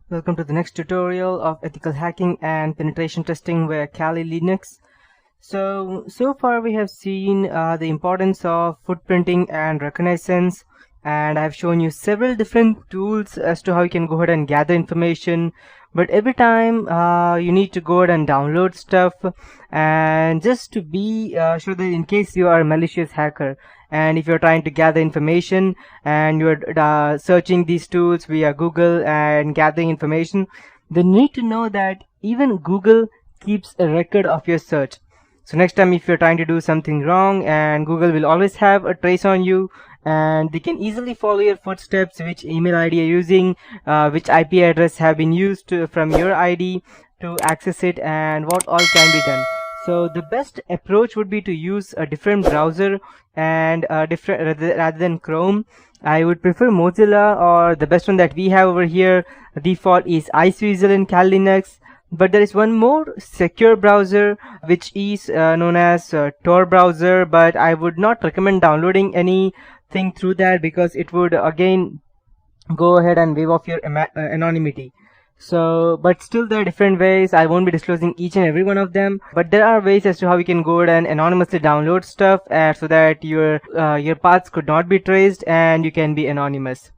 Welcome to the next tutorial of ethical hacking and penetration testing via Kali Linux. So far we have seen the importance of footprinting and reconnaissance, and I've shown you several different tools as to how you can go ahead and gather information. But every time you need to go ahead and download stuff, and just to be sure that in case you are a malicious hacker, and if you're trying to gather information and you're searching these tools via Google and gathering information, then you need to know that even Google keeps a record of your search. So next time if you're trying to do something wrong, and Google will always have a trace on you, and they can easily follow your footsteps, which email ID you're using, which IP address have been used from your ID to access it, and what all can be done. So the best approach would be to use a different browser and rather than Chrome. I would prefer Mozilla, or the best one that we have over here, default is iceweasel in Kali Linux. But there is one more secure browser which is known as Tor browser, but I would not recommend downloading anything through that because it would again go ahead and waive off your anonymity. So, but still there are different ways. I won't be disclosing each and every one of them, but there are ways as to how you can go ahead and anonymously download stuff so that your paths could not be traced and you can be anonymous.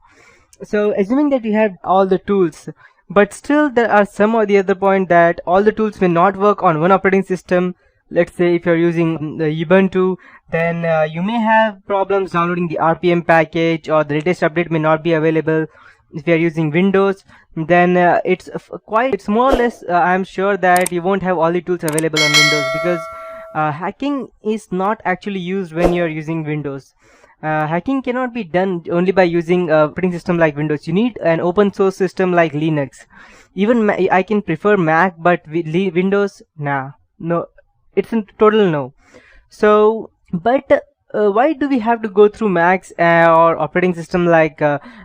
So assuming that you have all the tools, but still there are some or the other point that all the tools may not work on one operating system. Let's say if you're using the Ubuntu, then you may have problems downloading the RPM package, or the latest update may not be available. If you're using Windows, then it's more or less I'm sure that you won't have all the tools available on Windows, because hacking is not actually used when you're using Windows. Hacking cannot be done only by using a operating system like Windows. You need an open source system like Linux. Even I can prefer Mac, but Windows, nah, no, it's a total no. So, but why do we have to go through Macs or operating system like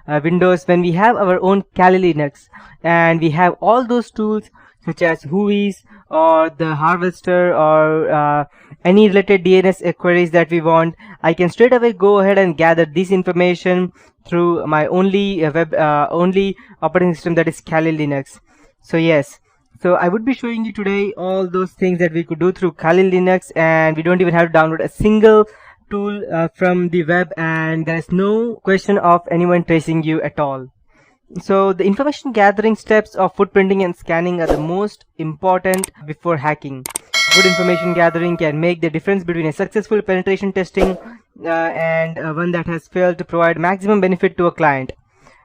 Windows when we have our own Kali Linux, and we have all those tools such as Whois or TheHarvester, or any related DNS queries that we want? I can straight away go ahead and gather this information through my only only operating system, that is Kali Linux. So yes, so I would be showing you today all those things that we could do through Kali Linux, and we don't even have to download a single tool from the web, and there is no question of anyone tracing you at all. So the information gathering steps of footprinting and scanning are the most important before hacking. Good information gathering can make the difference between a successful penetration testing and one that has failed to provide maximum benefit to a client.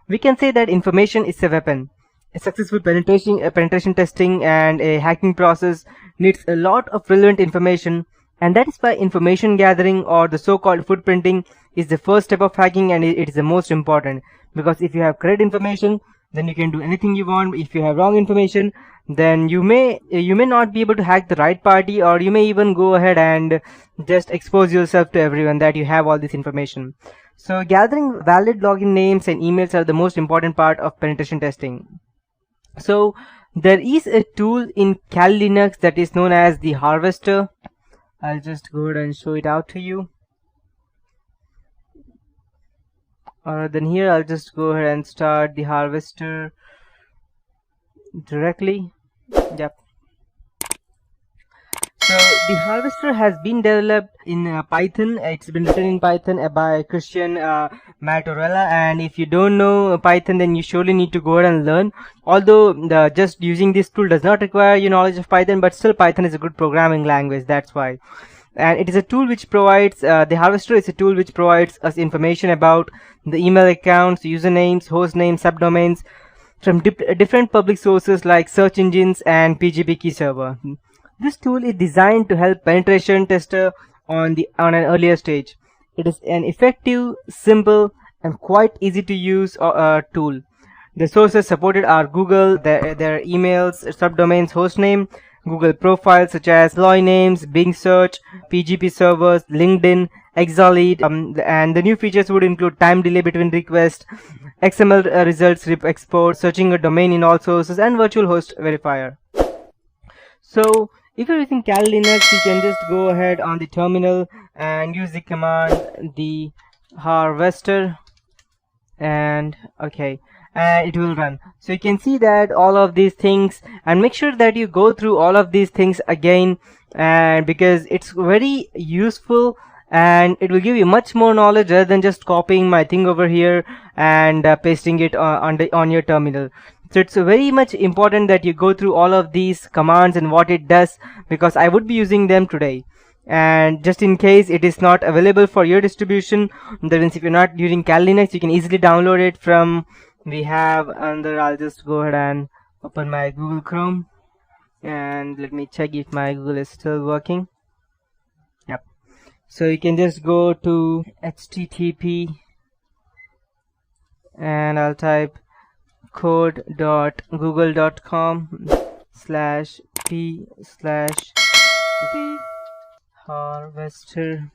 We can say that information is a weapon. A successful penetration testing and a hacking process needs a lot of relevant information, and that is why information gathering, or the so-called footprinting, is the first step of hacking, and it is the most important. Because if you have correct information, then you can do anything you want. If you have wrong information, then you may not be able to hack the right party, or you may even go ahead and just expose yourself to everyone that you have all this information. So gathering valid login names and emails are the most important part of penetration testing. So there is a tool in Kali Linux that is known as TheHarvester. I'll just go ahead and show it out to you. Then here I'll just go ahead and start TheHarvester directly. Yep. So TheHarvester has been developed in Python. It's been written in Python by Christian Martorella, and if you don't know Python, then you surely need to go ahead and learn. Although just using this tool does not require your knowledge of Python, but still Python is a good programming language, that's why. And it is a tool which provides, TheHarvester is a tool which provides us information about the email accounts, usernames, host names, subdomains from different public sources like search engines and PGP key server. This tool is designed to help penetration tester on an earlier stage. It is an effective, simple, and quite easy to use tool. The sources supported are Google, their emails, subdomains, hostname, Google profiles such as employee names, Bing search, PGP servers, LinkedIn, Exalead, and the new features would include time delay between requests, XML results export, searching a domain in all sources, and virtual host verifier. So if you're using Kali Linux, you can just go ahead on the terminal and use the command TheHarvester, and okay, and it will run. So you can see that all of these things, and make sure that you go through all of these things again, and because it's very useful and it will give you much more knowledge rather than just copying my thing over here and pasting it on your terminal. So it's very much important that you go through all of these commands and what it does, because I would be using them today. And just in case it is not available for your distribution, that means if you're not using Kali Linux, you can easily download it from, we have under, I'll just go ahead and open my Google Chrome and let me check if my Google is still working. Yep. So you can just go to http and I'll type code.google.com/p/TheHarvester.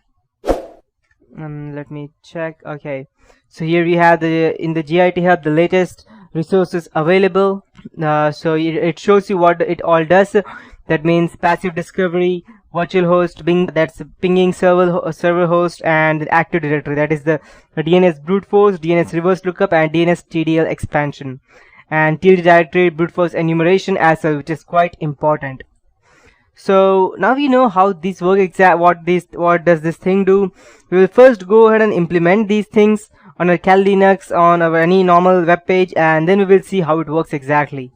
Let me check. Okay, so here we have in the GIT hub the latest resources available. So it shows you what it all does. That means passive discovery, virtual host, that's pinging server host, and the active directory, that is the DNS brute force, DNS reverse lookup, and DNS TDL expansion, and TLD directory brute force enumeration as well, which is quite important. So now we know how these work, what does this thing do. We will first go ahead and implement these things on a Kali Linux, on any normal web page, and then we will see how it works exactly.